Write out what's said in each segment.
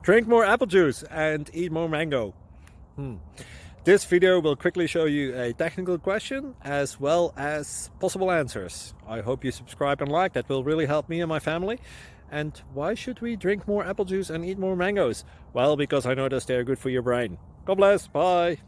Drink more apple juice and eat more mango. This video will quickly show you a technical question as well as possible answers. I hope you subscribe and like, that will really help me and my family. And why should we drink more apple juice and eat more mangoes? Well, because I noticed they're good for your brain. God bless, bye!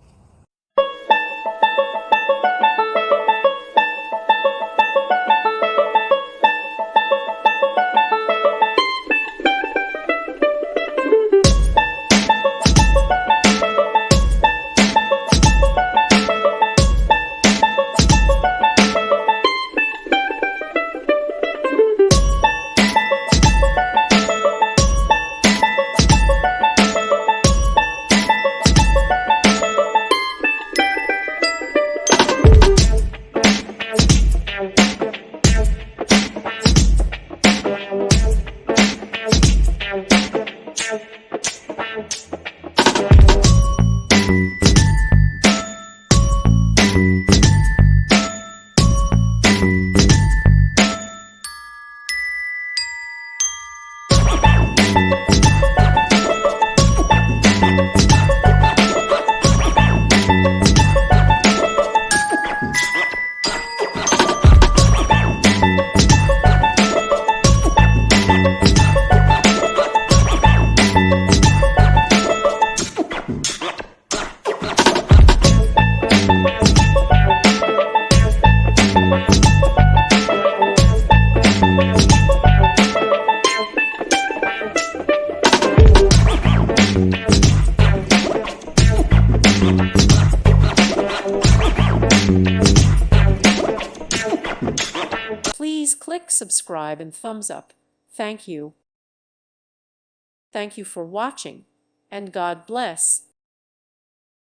Please click subscribe and thumbs up. Thank you. Thank you for watching, and God bless.